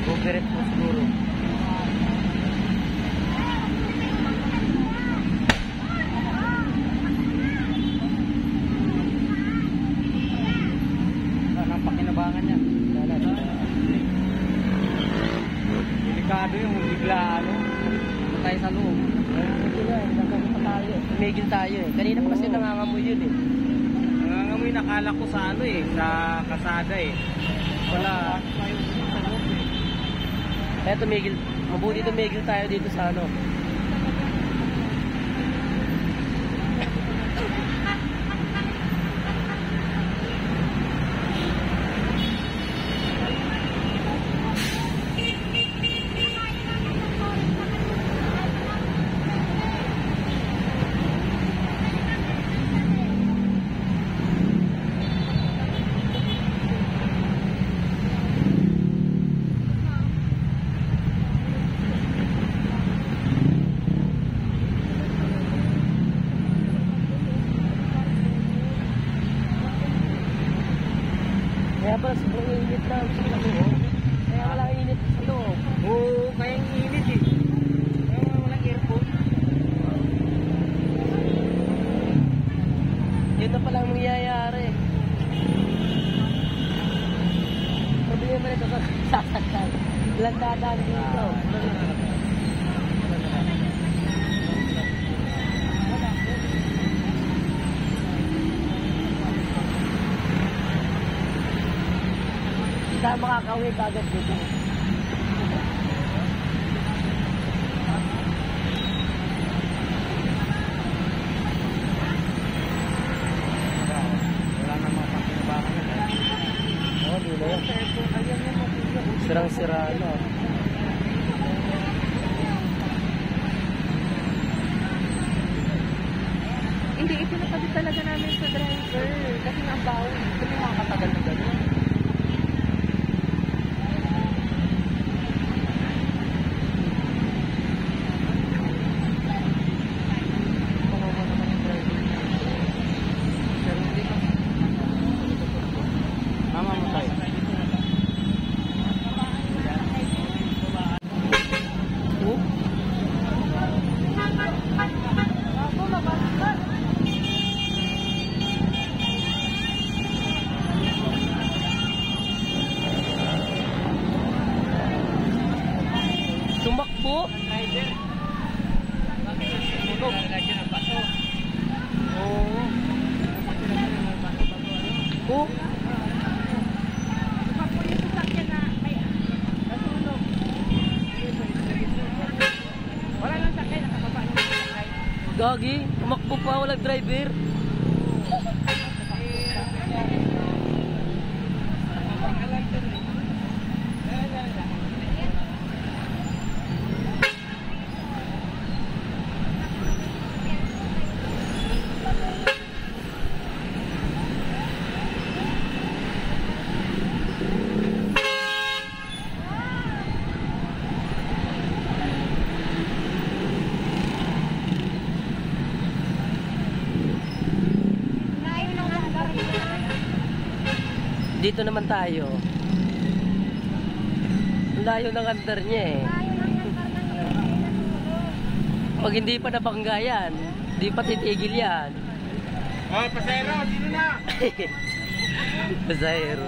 Bubirit po siguro. Anong pakinabangan niya? Delikado yung bigla tayo sa loob. Tumigil tayo eh. Kanina pa kasi nangangamoy yun eh. Nangangamoy, nakala ko sa sa kasada eh. Wala. Kaya tumigil. Mabuti tumigil tayo dito sa Kaya pala sobrang init na sa loob. Kaya wala init sa loob. Oo, kaya init eh. Kaya walang aircon. Yun na palang nangyayari. Problema nito sa sasaktan. Walang dadaan dito. Hindi makakauwi agad dito. Wala na mga pakinabangan na. Oo, dito yan. Sirang-sira Hindi, ipinapagod talaga namin sa driver. Kasi nga ang bawal. Ito may mga katagal na gano'n. Tumakbo. Oo. Oh. Wala lang sakay, nakababa ng sakay. Gagi, tumakbo pa, walang driver. Dito naman tayo. Layo ng andar niya eh. Pag hindi pa nabangga yan, hindi pa titigil yan. Oh, pasahero, sino na? Pasahero.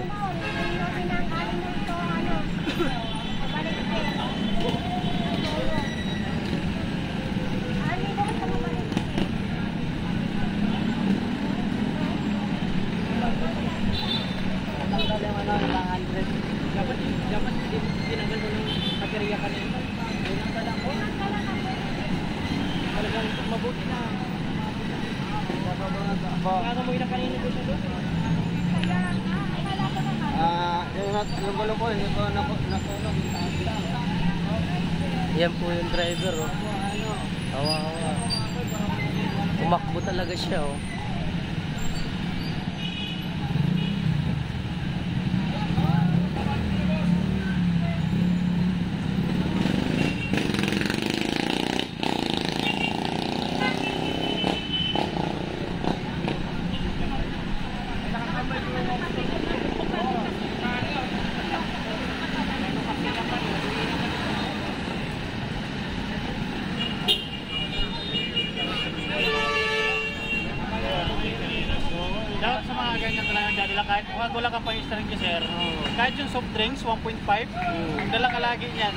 Dapat tinanggal mo ng baterya kanina. Talagang mabuti na. Nakamoy na kanina doon sa doon. Yung gulo po, hindi ko nakulong. Yan po yung driver oh. Hawa-hawa. Umakbo talaga siya oh. wala kang pang-string ka, sir. Kahit yung soft drinks, 1.5, dala ka lagi niyan.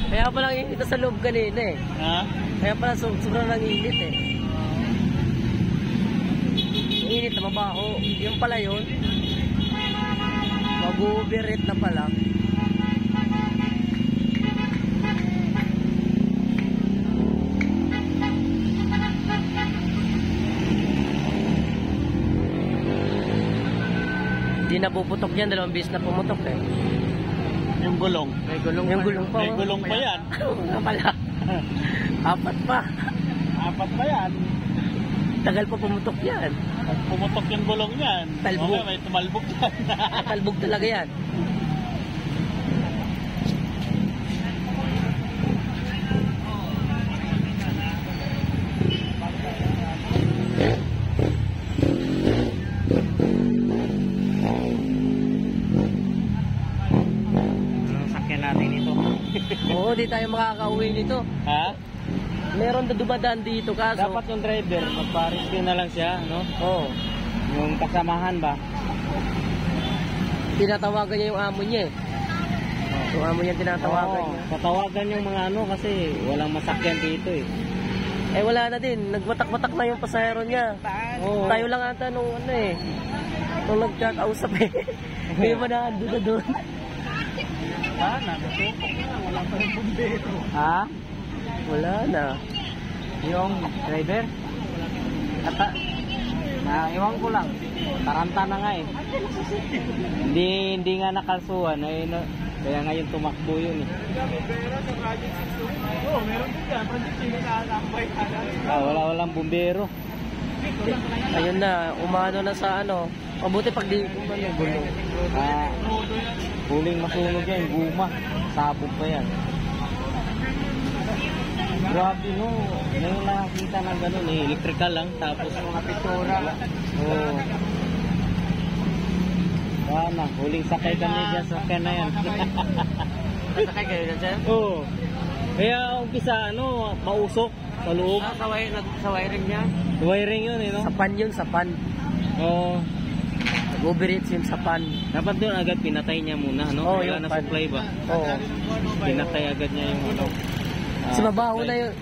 Kaya pala ang init sa loob kanina eh. Ha? Kaya pala sobrang nanginit eh. Init na mabaho. Yung pala yun. Mag-overheat na pala. Hindi na puputok yan. 2 beses na pumutok eh. Yung gulong. May gulong yung gulong pa. May gulong pa yan. Nga pala. 4 pa. 4 pa yan. Tagal pa pumutok yan. Pag pumutok yung gulong yan. Talbog. Okay, may tumalbog yan. Talbog talaga yan. Anong sakyan natin ito? Oo, di tayo makakauwi nito. Ha? Meron na dumadaan dito kaso. Dapat yung driver, magpa-rescue na lang siya, no? Oo. Yung kasamahan ba? Tinatawagan niya yung amo niya eh. Yung amo niya tinatawagan Oo, niya. tatawagan yung mga ano kasi walang masakyan dito eh. Eh wala na din. Nagmatak-matak na yung pasahero niya. Oo. Tayo lang ata nung ano eh. Nung nagkakausap eh. May ba na ando na doon? Sana, nasukok na. Wala pa rin bumbero. Ha? Wala na. Yung driver? Iwan ko lang. Taranta na nga eh. Hindi nga nakalsuhan. Eh, no, kaya ngayon tumakbo yun eh. Oo, meron din yan. Walang bumbero. Ayun na. Umano na sa ano. Mabuti pag di umano gulong. Huling masunog yan. Guma. Sabog pa yan. Grabe no. Ngayon nakakita ng gano'n eh. Electrical lang. Tapos mga pitura. Oo. Sana. Huling sakay kami dyan sa sakyan na yan. Nasakay kayo dyan, sir? Oo. Kaya umpisa ano, mausok sa loob. Sa wiring niya? Wiring yun eh no? Sapan yun, sapan. Oo. Nag-overheat yung sapan. Dapat doon agad pinatay niya muna, no? Oo, Wala yung na pan. supply ba? Oo. Pinatay agad niya yung ano. Kasi mabaho na yun.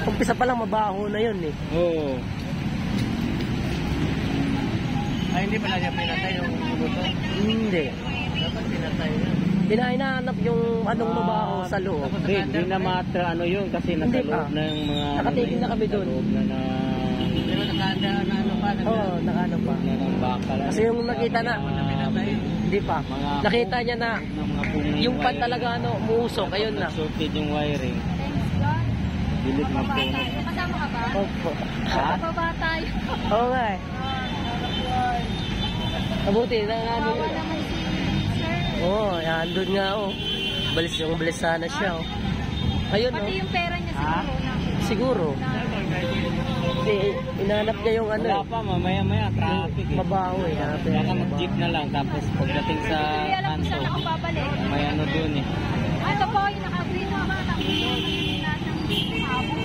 Umpisa pa lang mabaho na yun eh. Oo. Ay, hindi pala niya pinatay yung motor? Hindi. Dapat pinatay yun. Hinahanap yung anong mabaho sa loob. Hindi na matra ano yun kasi nasa Hindi pa. loob na yung mga... Nakatigil na kami doon. Nasa loob na Pero nakanda na ano pa? Oo, nakano pa. na ng bakal. Kasi yung nakita na, hindi pa. Nakita niya na yung pan talaga ano, umuusok, ayun na. Shorted yung wiring. Bilit na po. Kasama ka ba? Opo. Ha? Bababa tayo. Oo nga eh. Mabuti na nga ano. Bawa naman si sir. Oo, andun nga oh. Balis sana siya oh. Ayun Pati oh. yung pera niya siguro na. Siguro. Kasi inahanap niya yung ano Wala eh. pa, mamaya-maya, traffic eh. Mabaho eh. Hanapin Kaya niya ka mabaho. mag-jeep na lang, tapos pagdating sa Hindi alam kung kanto, saan ako babalik. may ano dun eh. Ito po, yung naka-green na ba? Tapos yung lahat ng hapon.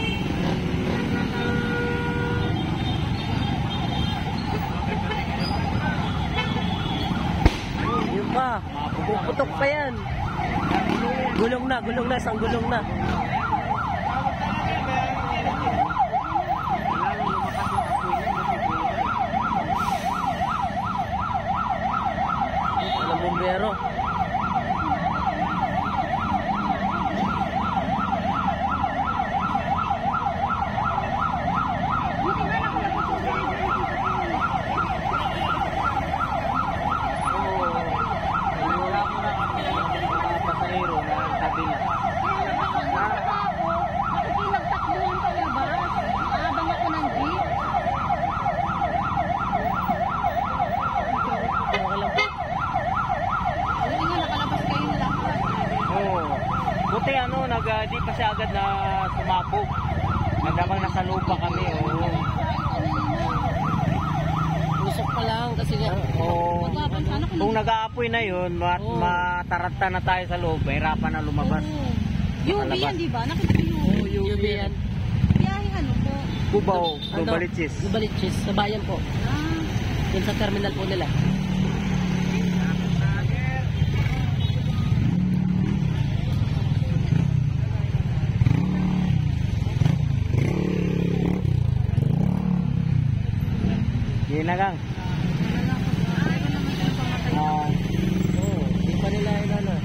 Yun pa. Puputok pa yan. Gulong na. Isang gulong na. Walang bumbero. Wala mo na kami mga pasahero na tabi na. Kasi nagtakbuhan pa labas. Abang ako ng jeep. Hindi nyo nakalabas kayo na lahat. Oo. Buti ano, di pa siya agad na sumabog. Nagdamang nasa lupa kami. Oo. Usok pa lang kasi nga. Oo. Magpapansana kung Kung nag-aapoy na yun, Oo. matarata na tayo sa loob, mahirapan na lumabas. UV yan, di ba? Nakita ko yung Yung yan. biyahe ano po. Cubao, Ano? Cubaliches. Cubaliches, sa bayan po. Yun sa terminal po nila. Yun na gang. Ah, Oo, hindi pa nila inano.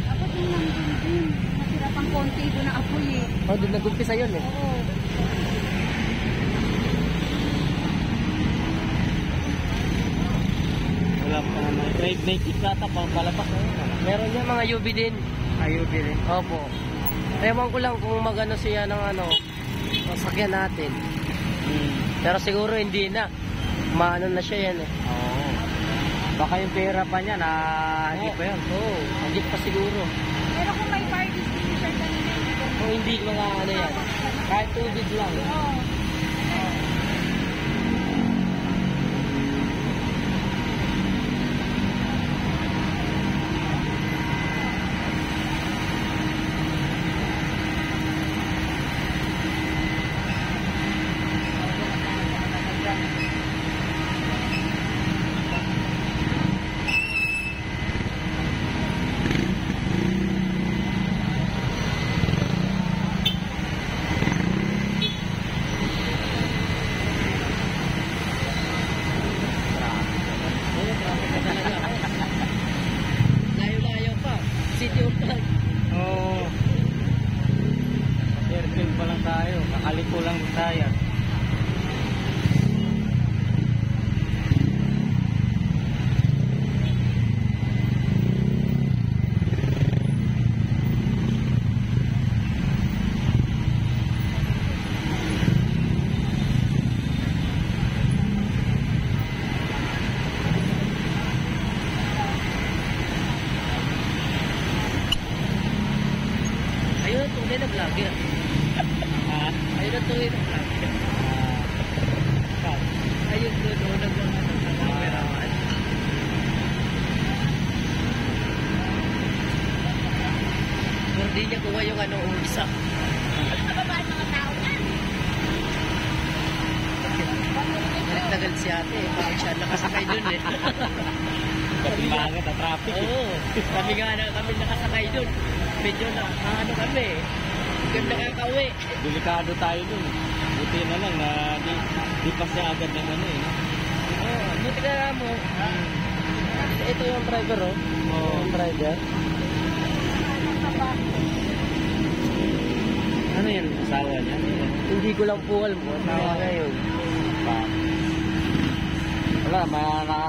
Dapat yung nandun din. Nasira pang konti doon na apoy eh. Oh, doon nag-umpisa yun eh. Oo. wala pa naman. Trade make islata pang palabas. Meron yan mga UV din. Ayun din. Opo. Ewan ko lang kung magano siya ng ano, sasakyan natin. Pero siguro hindi na. Maano na siya yan eh. Oo. Baka yung pera pa niya na hindi pa yun. Oo, hindi pa siguro. Pero kung may fire extinguisher ka na yun. Kung hindi mga ano yan. Kahit tubig lang. Oo. Layo-layo pa. City of Plan. Oo. Airfield pa lang tayo. Kakaliko lang tayo. Ayun ang tunay na vlogger. Ah. Ayun ang tunay na vlogger. Ayun doon, doon nag-cameraman. Pero di niya kuha yung ano, umisa. Nagtagal si ate eh. Bakit siya nakasakay dun eh. Kasi bakit na traffic eh. Oo. Kami nga na kami nakasakay dun. Medyo na ano kami eh. Ganda kakauwi. Delikado tayo dun. Buti na lang na di pa siya agad ng ano eh. Oo. Buti ka mo. Ito yung driver oh. Oo. Yung driver. Ano yun? Asawa niya? Hindi ko lang po alam kung asawa na yun. Wala, nakaka